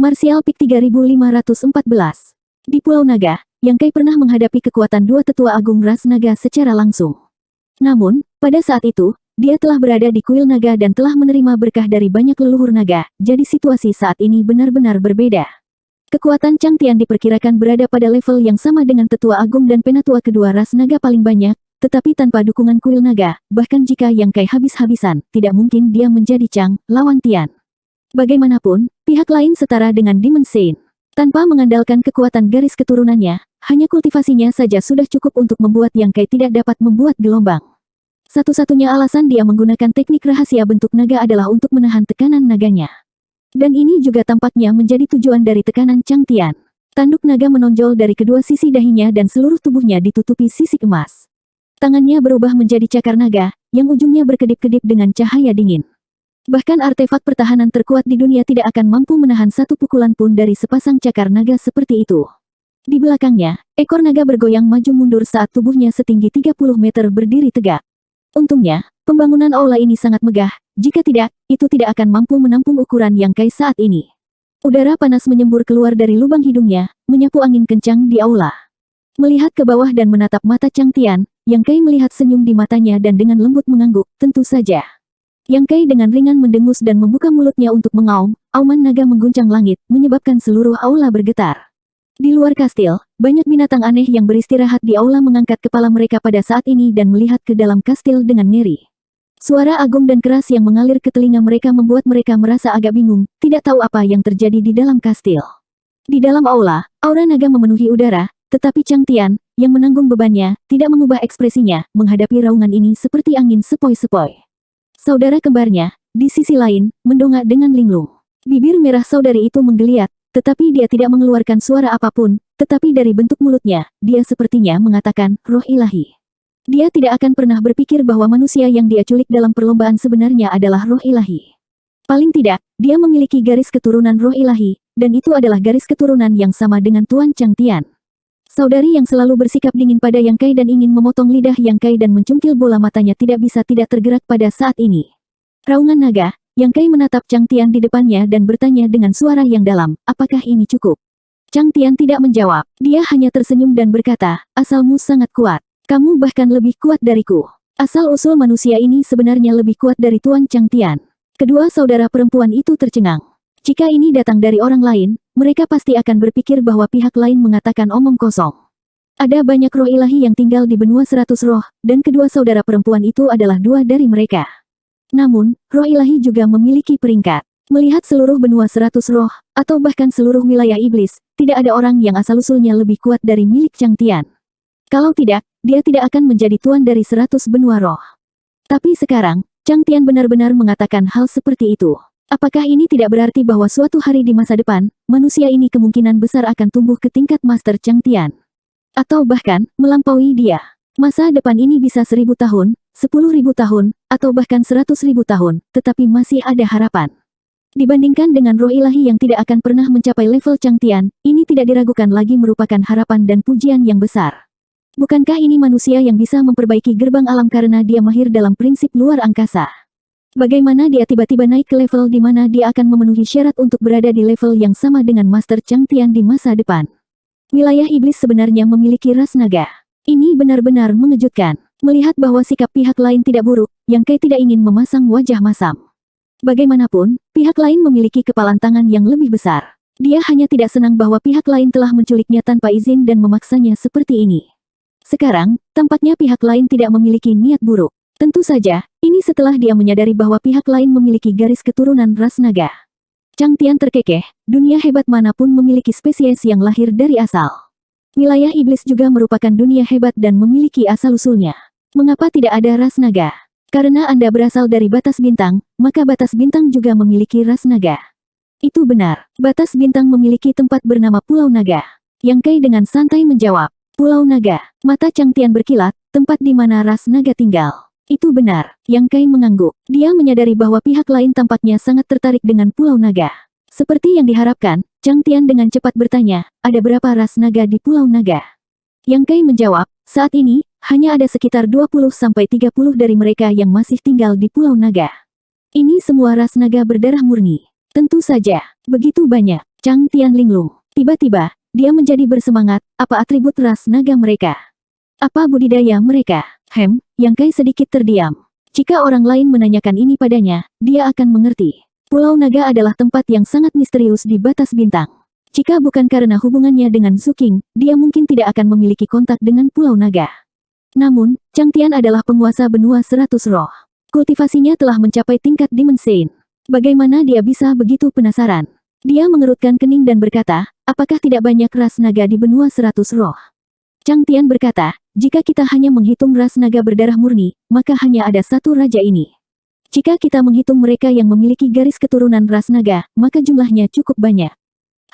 Martial Peak 3514. Di Pulau Naga, Yang Kai pernah menghadapi kekuatan dua tetua agung ras naga secara langsung. Namun, pada saat itu, dia telah berada di kuil naga dan telah menerima berkah dari banyak leluhur naga, jadi situasi saat ini benar-benar berbeda. Kekuatan Chang Tian diperkirakan berada pada level yang sama dengan tetua agung dan penatua kedua ras naga paling banyak, tetapi tanpa dukungan kuil naga, bahkan jika Yang Kai habis-habisan, tidak mungkin dia menjadi Chang lawan Tian. Bagaimanapun, pihak lain setara dengan Demon Saint. Tanpa mengandalkan kekuatan garis keturunannya, hanya kultivasinya saja sudah cukup untuk membuat Yang Kai tidak dapat membuat gelombang. Satu-satunya alasan dia menggunakan teknik rahasia bentuk naga adalah untuk menahan tekanan naganya. Dan ini juga tampaknya menjadi tujuan dari tekanan Chang Tian. Tanduk naga menonjol dari kedua sisi dahinya dan seluruh tubuhnya ditutupi sisik emas. Tangannya berubah menjadi cakar naga, yang ujungnya berkedip-kedip dengan cahaya dingin. Bahkan artefak pertahanan terkuat di dunia tidak akan mampu menahan satu pukulan pun dari sepasang cakar naga seperti itu. Di belakangnya, ekor naga bergoyang maju mundur saat tubuhnya setinggi 30 meter berdiri tegak. Untungnya, pembangunan aula ini sangat megah, jika tidak, itu tidak akan mampu menampung ukuran Yang Kai saat ini. Udara panas menyembur keluar dari lubang hidungnya, menyapu angin kencang di aula. Melihat ke bawah dan menatap mata Chang Tian, Yang Kai melihat senyum di matanya dan dengan lembut mengangguk, tentu saja. Yang Kai dengan ringan mendengus dan membuka mulutnya untuk mengaum, auman naga mengguncang langit, menyebabkan seluruh aula bergetar. Di luar kastil, banyak binatang aneh yang beristirahat di aula mengangkat kepala mereka pada saat ini dan melihat ke dalam kastil dengan ngeri. Suara agung dan keras yang mengalir ke telinga mereka membuat mereka merasa agak bingung, tidak tahu apa yang terjadi di dalam kastil. Di dalam aula, aura naga memenuhi udara, tetapi Chang Tian, yang menanggung bebannya, tidak mengubah ekspresinya, menghadapi raungan ini seperti angin sepoi-sepoi. Saudara kembarnya, di sisi lain, mendongak dengan linglung. Bibir merah saudari itu menggeliat, tetapi dia tidak mengeluarkan suara apapun, tetapi dari bentuk mulutnya, dia sepertinya mengatakan, roh ilahi. Dia tidak akan pernah berpikir bahwa manusia yang dia culik dalam perlombaan sebenarnya adalah roh ilahi. Paling tidak, dia memiliki garis keturunan roh ilahi, dan itu adalah garis keturunan yang sama dengan Tuan Chang Tian. Saudari yang selalu bersikap dingin pada Yang Kai dan ingin memotong lidah Yang Kai dan mencungkil bola matanya tidak bisa tidak tergerak pada saat ini. Raungan naga, Yang Kai menatap Chang Tian di depannya dan bertanya dengan suara yang dalam, apakah ini cukup? Chang Tian tidak menjawab, dia hanya tersenyum dan berkata, asalmu sangat kuat. Kamu bahkan lebih kuat dariku. Asal-usul manusia ini sebenarnya lebih kuat dari Tuan Chang Tian. Kedua saudara perempuan itu tercengang. Jika ini datang dari orang lain, mereka pasti akan berpikir bahwa pihak lain mengatakan omong kosong. Ada banyak roh ilahi yang tinggal di benua 100 roh, dan kedua saudara perempuan itu adalah dua dari mereka. Namun, roh ilahi juga memiliki peringkat. Melihat seluruh benua 100 roh, atau bahkan seluruh wilayah iblis, tidak ada orang yang asal-usulnya lebih kuat dari milik Chang Tian. Kalau tidak, dia tidak akan menjadi tuan dari 100 benua roh. Tapi sekarang, Chang Tian benar-benar mengatakan hal seperti itu. Apakah ini tidak berarti bahwa suatu hari di masa depan, manusia ini kemungkinan besar akan tumbuh ke tingkat Master Chang Tian? Atau bahkan, melampaui dia. Masa depan ini bisa 1000 tahun, 10.000 tahun, atau bahkan 100.000 tahun, tetapi masih ada harapan. Dibandingkan dengan roh ilahi yang tidak akan pernah mencapai level Chang Tian, ini tidak diragukan lagi merupakan harapan dan pujian yang besar. Bukankah ini manusia yang bisa memperbaiki gerbang alam karena dia mahir dalam prinsip luar angkasa? Bagaimana dia tiba-tiba naik ke level di mana dia akan memenuhi syarat untuk berada di level yang sama dengan Master Chang Tian di masa depan? Wilayah iblis sebenarnya memiliki ras naga. Ini benar-benar mengejutkan. Melihat bahwa sikap pihak lain tidak buruk, Yang Kai tidak ingin memasang wajah masam. Bagaimanapun, pihak lain memiliki kepalan tangan yang lebih besar. Dia hanya tidak senang bahwa pihak lain telah menculiknya tanpa izin dan memaksanya seperti ini. Sekarang, tampaknya pihak lain tidak memiliki niat buruk. Tentu saja, ini setelah dia menyadari bahwa pihak lain memiliki garis keturunan ras naga. Chang Tian terkekeh, dunia hebat manapun memiliki spesies yang lahir dari asal. Wilayah iblis juga merupakan dunia hebat dan memiliki asal-usulnya. Mengapa tidak ada ras naga? Karena Anda berasal dari batas bintang, maka batas bintang juga memiliki ras naga. Itu benar, batas bintang memiliki tempat bernama Pulau Naga. Yang Kai dengan santai menjawab, Pulau Naga. Mata Chang Tian berkilat, tempat di mana ras naga tinggal. Itu benar, Yang Kai mengangguk. Dia menyadari bahwa pihak lain tampaknya sangat tertarik dengan Pulau Naga. Seperti yang diharapkan, Chang Tian dengan cepat bertanya, ada berapa ras naga di Pulau Naga? Yang Kai menjawab, saat ini, hanya ada sekitar 20-30 dari mereka yang masih tinggal di Pulau Naga. Ini semua ras naga berdarah murni. Tentu saja, begitu banyak. Chang Tian linglung. Tiba-tiba, dia menjadi bersemangat. Apa atribut ras naga mereka? Apa budidaya mereka? Yang Kai sedikit terdiam. Jika orang lain menanyakan ini padanya, dia akan mengerti. Pulau Naga adalah tempat yang sangat misterius di batas bintang. Jika bukan karena hubungannya dengan Zhu Qing, dia mungkin tidak akan memiliki kontak dengan Pulau Naga. Namun, Chang Tian adalah penguasa benua 100 roh. Kultivasinya telah mencapai tingkat Demon Saint. Bagaimana dia bisa begitu penasaran? Dia mengerutkan kening dan berkata, apakah tidak banyak ras naga di benua 100 roh? Chang Tian berkata, jika kita hanya menghitung ras naga berdarah murni, maka hanya ada satu raja ini. Jika kita menghitung mereka yang memiliki garis keturunan ras naga, maka jumlahnya cukup banyak.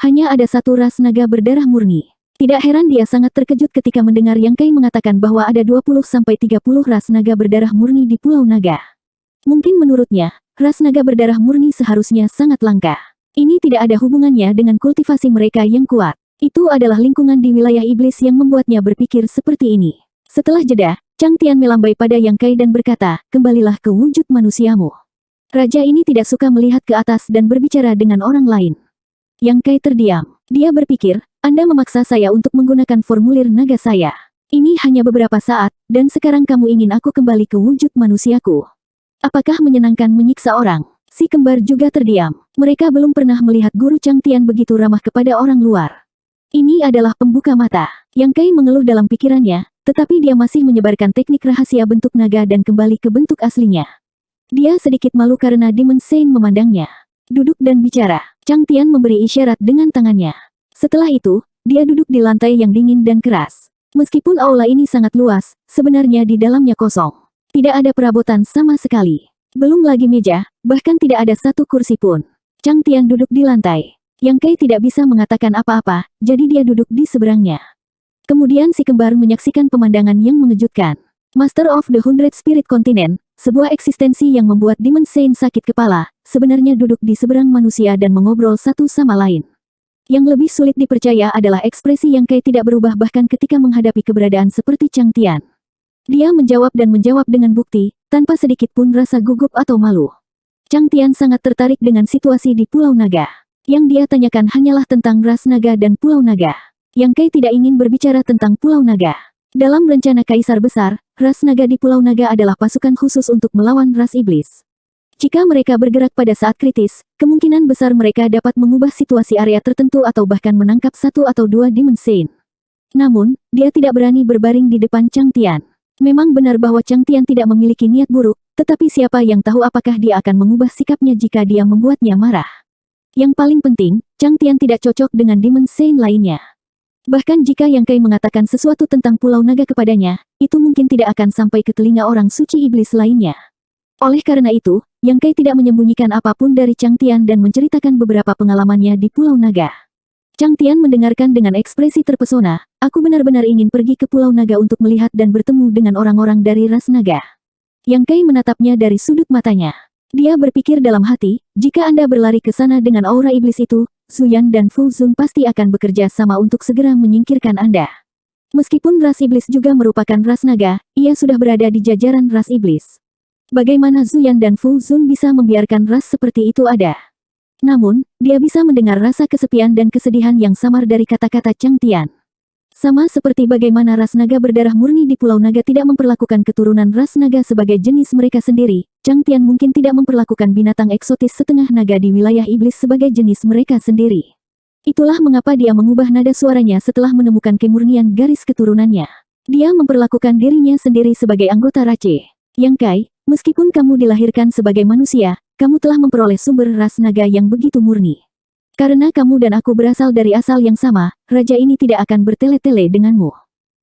Hanya ada satu ras naga berdarah murni. Tidak heran dia sangat terkejut ketika mendengar Yang Kai mengatakan bahwa ada 20-30 ras naga berdarah murni di Pulau Naga. Mungkin menurutnya, ras naga berdarah murni seharusnya sangat langka. Ini tidak ada hubungannya dengan kultivasi mereka yang kuat. Itu adalah lingkungan di wilayah iblis yang membuatnya berpikir seperti ini. Setelah jeda, Chang Tian melambai pada Yang Kai dan berkata, kembalilah ke wujud manusiamu. Raja ini tidak suka melihat ke atas dan berbicara dengan orang lain. Yang Kai terdiam. Dia berpikir, Anda memaksa saya untuk menggunakan formulir naga saya. Ini hanya beberapa saat, dan sekarang kamu ingin aku kembali ke wujud manusiaku. Apakah menyenangkan menyiksa orang? Si kembar juga terdiam. Mereka belum pernah melihat guru Chang Tian begitu ramah kepada orang luar. Ini adalah pembuka mata. Yang Kai mengeluh dalam pikirannya, tetapi dia masih menyebarkan teknik rahasia bentuk naga dan kembali ke bentuk aslinya. Dia sedikit malu karena Demon Saint memandangnya. Duduk dan bicara. Chang Tian memberi isyarat dengan tangannya. Setelah itu, dia duduk di lantai yang dingin dan keras. Meskipun aula ini sangat luas, sebenarnya di dalamnya kosong. Tidak ada perabotan sama sekali. Belum lagi meja, bahkan tidak ada satu kursi pun. Chang Tian duduk di lantai. Yang Kai tidak bisa mengatakan apa-apa, jadi dia duduk di seberangnya. Kemudian si kembar menyaksikan pemandangan yang mengejutkan. Master of the Hundred Spirit Continent, sebuah eksistensi yang membuat Demon Saint sakit kepala, sebenarnya duduk di seberang manusia dan mengobrol satu sama lain. Yang lebih sulit dipercaya adalah ekspresi Yang Kai tidak berubah bahkan ketika menghadapi keberadaan seperti Chang Tian. Dia menjawab dan menjawab dengan bukti, tanpa sedikit pun rasa gugup atau malu. Chang Tian sangat tertarik dengan situasi di Pulau Naga. Yang dia tanyakan hanyalah tentang ras naga dan Pulau Naga. Yang Kai tidak ingin berbicara tentang Pulau Naga. Dalam rencana Kaisar Besar, ras naga di Pulau Naga adalah pasukan khusus untuk melawan ras iblis. Jika mereka bergerak pada saat kritis, kemungkinan besar mereka dapat mengubah situasi area tertentu atau bahkan menangkap satu atau dua Demon Saint. Namun, dia tidak berani berbaring di depan Chang Tian. Memang benar bahwa Chang Tian tidak memiliki niat buruk, tetapi siapa yang tahu apakah dia akan mengubah sikapnya jika dia membuatnya marah. Yang paling penting, Chang Tian tidak cocok dengan Demon Saint lainnya. Bahkan jika Yang Kai mengatakan sesuatu tentang Pulau Naga kepadanya, itu mungkin tidak akan sampai ke telinga orang suci iblis lainnya. Oleh karena itu, Yang Kai tidak menyembunyikan apapun dari Chang Tian dan menceritakan beberapa pengalamannya di Pulau Naga. Chang Tian mendengarkan dengan ekspresi terpesona, aku benar-benar ingin pergi ke Pulau Naga untuk melihat dan bertemu dengan orang-orang dari ras naga. Yang Kai menatapnya dari sudut matanya. Dia berpikir dalam hati, jika Anda berlari ke sana dengan aura iblis itu, Zuyan dan Fu Zun pasti akan bekerja sama untuk segera menyingkirkan Anda. Meskipun ras iblis juga merupakan ras naga, ia sudah berada di jajaran ras iblis. Bagaimana Zuyan dan Fu Zun bisa membiarkan ras seperti itu ada? Namun, dia bisa mendengar rasa kesepian dan kesedihan yang samar dari kata-kata Chang Tian. Sama seperti bagaimana ras naga berdarah murni di Pulau Naga tidak memperlakukan keturunan ras naga sebagai jenis mereka sendiri, Chang Tian mungkin tidak memperlakukan binatang eksotis setengah naga di wilayah iblis sebagai jenis mereka sendiri. Itulah mengapa dia mengubah nada suaranya setelah menemukan kemurnian garis keturunannya. Dia memperlakukan dirinya sendiri sebagai anggota Rache. Yang Kai, meskipun kamu dilahirkan sebagai manusia, kamu telah memperoleh sumber ras naga yang begitu murni. Karena kamu dan aku berasal dari asal yang sama, raja ini tidak akan bertele-tele denganmu.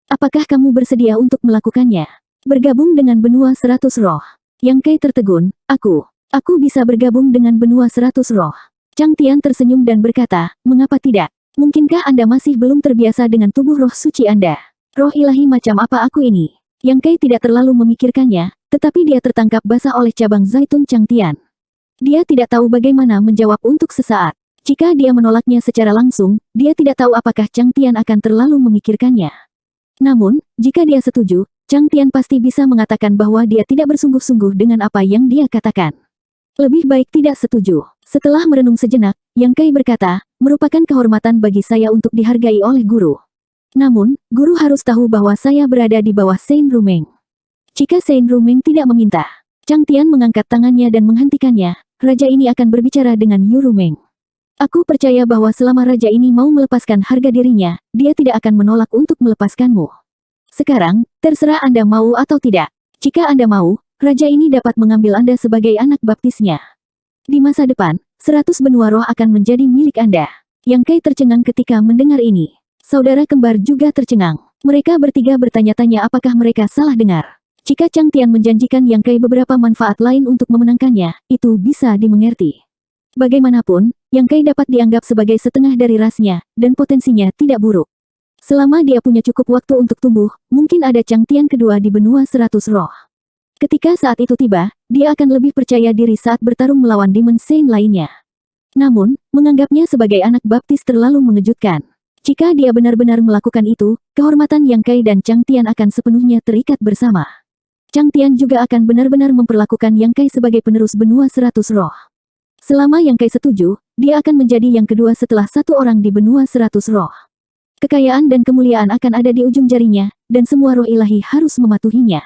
Apakah kamu bersedia untuk melakukannya? Bergabung dengan benua 100 roh. Yang Kai tertegun, aku bisa bergabung dengan benua 100 roh. Chang Tian tersenyum dan berkata, mengapa tidak? Mungkinkah Anda masih belum terbiasa dengan tubuh roh suci Anda? Roh ilahi macam apa aku ini? Yang Kai tidak terlalu memikirkannya, tetapi dia tertangkap basah oleh cabang zaitun Chang Tian. Dia tidak tahu bagaimana menjawab untuk sesaat. Jika dia menolaknya secara langsung, dia tidak tahu apakah Chang Tian akan terlalu memikirkannya. Namun, jika dia setuju, Chang Tian pasti bisa mengatakan bahwa dia tidak bersungguh-sungguh dengan apa yang dia katakan. Lebih baik tidak setuju. Setelah merenung sejenak, Yang Kai berkata, merupakan kehormatan bagi saya untuk dihargai oleh guru. Namun, guru harus tahu bahwa saya berada di bawah Saint Rumeng. Jika Saint Rumeng tidak meminta, Chang Tian mengangkat tangannya dan menghentikannya. Raja ini akan berbicara dengan Yu Rumeng. Aku percaya bahwa selama raja ini mau melepaskan harga dirinya, dia tidak akan menolak untuk melepaskanmu. Sekarang, terserah Anda mau atau tidak. Jika Anda mau, raja ini dapat mengambil Anda sebagai anak baptisnya. Di masa depan, 100 benua roh akan menjadi milik Anda. Yang Kai tercengang ketika mendengar ini. Saudara kembar juga tercengang. Mereka bertiga bertanya-tanya apakah mereka salah dengar. Jika Chang Tian menjanjikan Yang Kai beberapa manfaat lain untuk memenangkannya, itu bisa dimengerti. Bagaimanapun, Yang Kai dapat dianggap sebagai setengah dari rasnya, dan potensinya tidak buruk. Selama dia punya cukup waktu untuk tumbuh, mungkin ada Chang Tian kedua di benua 100 roh. Ketika saat itu tiba, dia akan lebih percaya diri saat bertarung melawan Demon Saint lainnya. Namun, menganggapnya sebagai anak baptis terlalu mengejutkan. Jika dia benar-benar melakukan itu, kehormatan Yang Kai dan Chang Tian akan sepenuhnya terikat bersama. Chang Tian juga akan benar-benar memperlakukan Yang Kai sebagai penerus benua 100 roh. Selama Yang Kai setuju, dia akan menjadi yang kedua setelah satu orang di benua 100 roh. Kekayaan dan kemuliaan akan ada di ujung jarinya, dan semua roh ilahi harus mematuhinya.